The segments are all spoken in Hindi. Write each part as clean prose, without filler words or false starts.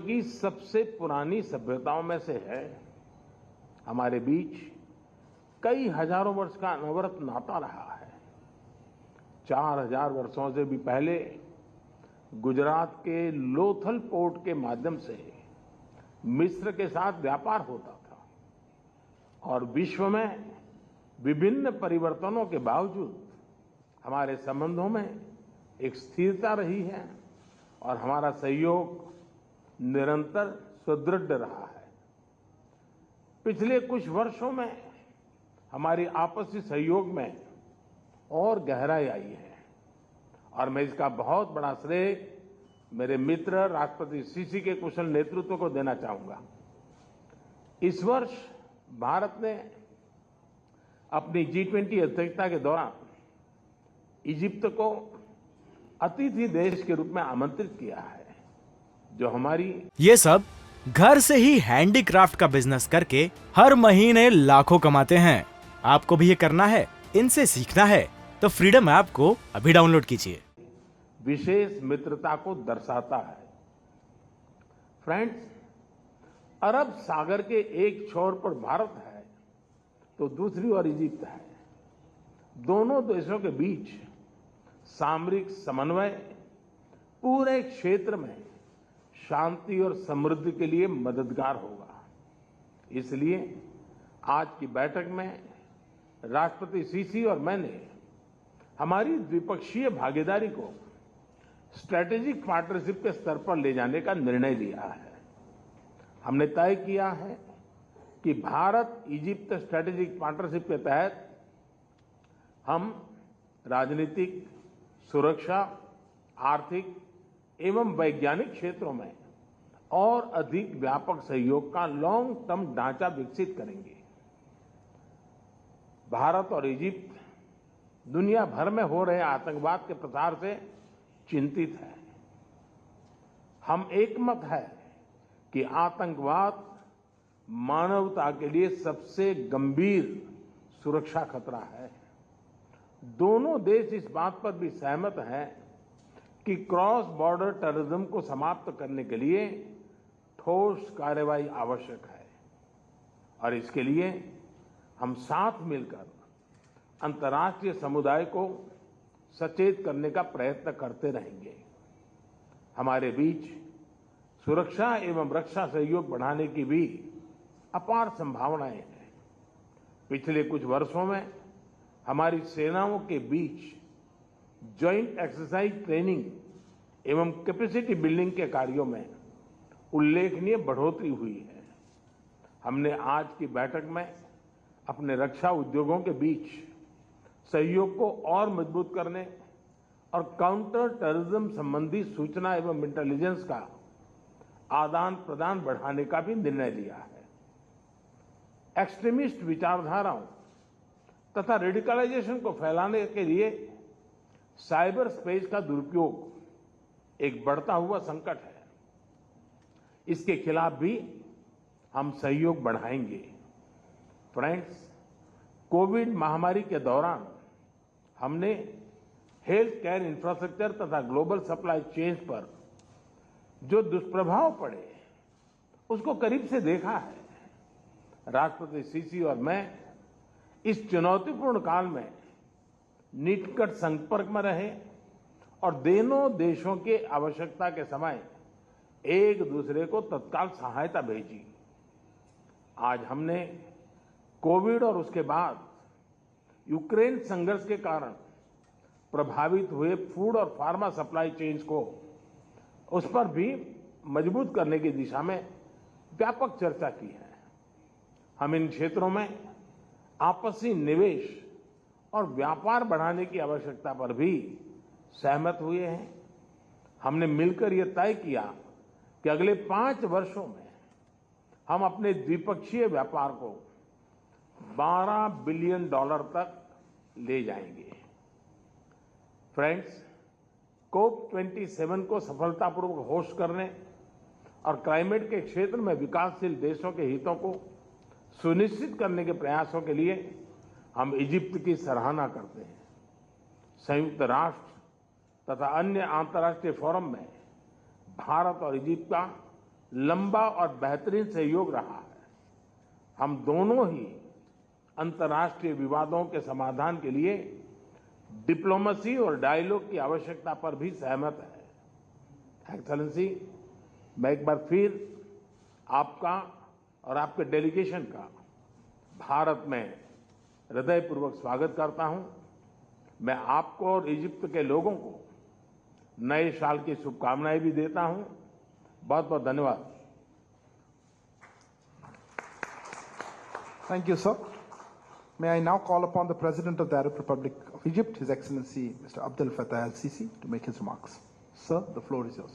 की सबसे पुरानी सभ्यताओं में से है। हमारे बीच कई हजारों वर्ष का अनवरत नाता रहा है। 4000 वर्षों से भी पहले गुजरात के लोथल पोर्ट के माध्यम से मिस्र के साथ व्यापार होता था और विश्व में विभिन्न परिवर्तनों के बावजूद हमारे संबंधों में एक स्थिरता रही है और हमारा सहयोग निरंतर सुदृढ़ रहा है। पिछले कुछ वर्षों में हमारी आपसी सहयोग में और गहराई आई है और मैं इसका बहुत बड़ा श्रेय मेरे मित्र राष्ट्रपति सीसी के कुशल नेतृत्व को देना चाहूंगा। इस वर्ष भारत ने अपनी G20 अध्यक्षता के दौरान इजिप्ट को अतिथि देश के रूप में आमंत्रित किया है, जो हमारी ये सब घर से ही हैंडीक्राफ्ट का बिजनेस करके हर महीने लाखों कमाते हैं। आपको भी ये करना है, इनसे सीखना है तो फ्रीडम ऐप को अभी डाउनलोड कीजिए। विशेष मित्रता को दर्शाता है। फ्रेंड्स, अरब सागर के एक छोर पर भारत है तो दूसरी ओर इजिप्ट है। दोनों देशों के बीच सामरिक समन्वय पूरे क्षेत्र में शांति और समृद्धि के लिए मददगार होगा। इसलिए आज की बैठक में राष्ट्रपति सीसी और मैंने हमारी द्विपक्षीय भागीदारी को स्ट्रैटेजिक पार्टनरशिप के स्तर पर ले जाने का निर्णय लिया है। हमने तय किया है कि भारत इजिप्ट स्ट्रैटेजिक पार्टनरशिप के तहत हम राजनीतिक, सुरक्षा, आर्थिक एवं वैज्ञानिक क्षेत्रों में और अधिक व्यापक सहयोग का लॉन्ग टर्म ढांचा विकसित करेंगे। भारत और इजिप्ट दुनिया भर में हो रहे आतंकवाद के प्रसार से चिंतित है। हम एकमत है कि आतंकवाद मानवता के लिए सबसे गंभीर सुरक्षा खतरा है। दोनों देश इस बात पर भी सहमत हैं कि क्रॉस बॉर्डर टेररिज्म को समाप्त करने के लिए ठोस कार्रवाई आवश्यक है और इसके लिए हम साथ मिलकर अंतर्राष्ट्रीय समुदाय को सचेत करने का प्रयत्न करते रहेंगे। हमारे बीच सुरक्षा एवं रक्षा सहयोग बढ़ाने की भी अपार संभावनाएं हैं। पिछले कुछ वर्षों में हमारी सेनाओं के बीच ज्वाइंट एक्सरसाइज ट्रेनिंग एवं कैपेसिटी बिल्डिंग के कार्यों में उल्लेखनीय बढ़ोतरी हुई है। हमने आज की बैठक में अपने रक्षा उद्योगों के बीच सहयोग को और मजबूत करने और काउंटर टेररिज्म संबंधी सूचना एवं इंटेलिजेंस का आदान प्रदान बढ़ाने का भी निर्णय लिया है। एक्सट्रीमिस्ट विचारधाराओं तथा रेडिकलाइजेशन को फैलाने के लिए साइबर स्पेस का दुरुपयोग एक बढ़ता हुआ संकट है। इसके खिलाफ भी हम सहयोग बढ़ाएंगे। फ्रेंड्स, कोविड महामारी के दौरान हमने हेल्थ केयर इंफ्रास्ट्रक्चर तथा ग्लोबल सप्लाई चेन्स पर जो दुष्प्रभाव पड़े उसको करीब से देखा है। राष्ट्रपति सीसी और मैं इस चुनौतीपूर्ण काल में निकट संपर्क में रहे और दोनों देशों की आवश्यकता के समय एक दूसरे को तत्काल सहायता भेजी। आज हमने कोविड और उसके बाद यूक्रेन संघर्ष के कारण प्रभावित हुए फूड और फार्मा सप्लाई चेन्स को उस पर भी मजबूत करने की दिशा में व्यापक चर्चा की है। हम इन क्षेत्रों में आपसी निवेश और व्यापार बढ़ाने की आवश्यकता पर भी सहमत हुए हैं। हमने मिलकर यह तय किया कि अगले 5 वर्षों में हम अपने द्विपक्षीय व्यापार को $12 बिलियन तक ले जाएंगे। फ्रेंड्स, COP27 को सफलतापूर्वक होस्ट करने और क्लाइमेट के क्षेत्र में विकासशील देशों के हितों को सुनिश्चित करने के प्रयासों के लिए हम इजिप्ट की सराहना करते हैं। संयुक्त राष्ट्र तथा अन्य अंतर्राष्ट्रीय फोरम में भारत और इजिप्ट का लंबा और बेहतरीन सहयोग रहा है। हम दोनों ही अंतर्राष्ट्रीय विवादों के समाधान के लिए डिप्लोमेसी और डायलॉग की आवश्यकता पर भी सहमत है। एक्सेलेंसी, मैं एक बार फिर आपका और आपके डेलीगेशन का भारत में हृदयपूर्वक स्वागत करता हूं। मैं आपको और इजिप्ट के लोगों को नए साल की शुभकामनाएं भी देता हूं। बहुत बहुत धन्यवाद। Thank you, sir. May I now call upon the President of the Arab Republic of Egypt, His Excellency Mr. Abdel Fattah al-Sisi, to make his remarks. Sir, the floor is yours.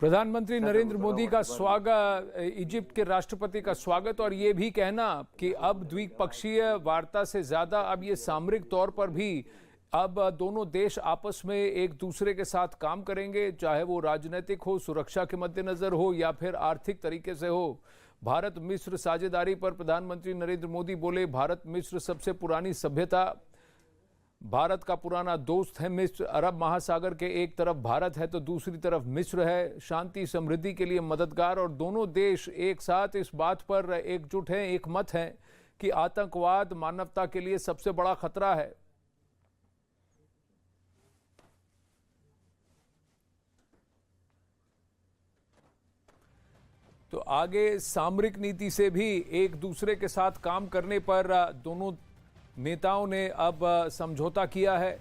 प्रधानमंत्री नरेंद्र मोदी का स्वागत, इजिप्ट के राष्ट्रपति का स्वागत, और ये भी कहना कि अब द्विपक्षीय वार्ता से ज्यादा अब ये सामरिक तौर पर भी अब दोनों देश आपस में एक दूसरे के साथ काम करेंगे, चाहे वो राजनीतिक हो, सुरक्षा के मद्देनजर हो या फिर आर्थिक तरीके से हो। भारत मिस्र साझेदारी पर प्रधानमंत्री नरेंद्र मोदी बोले, भारत मिस्र सबसे पुरानी सभ्यता, भारत का पुराना दोस्त है मिस्र। अरब महासागर के एक तरफ भारत है तो दूसरी तरफ मिस्र है। शांति समृद्धि के लिए मददगार, और दोनों देश एक साथ इस बात पर एकजुट हैं, एक मत हैं कि आतंकवाद मानवता के लिए सबसे बड़ा खतरा है। तो आगे सामरिक नीति से भी एक दूसरे के साथ काम करने पर दोनों नेताओं ने अब समझौता किया है।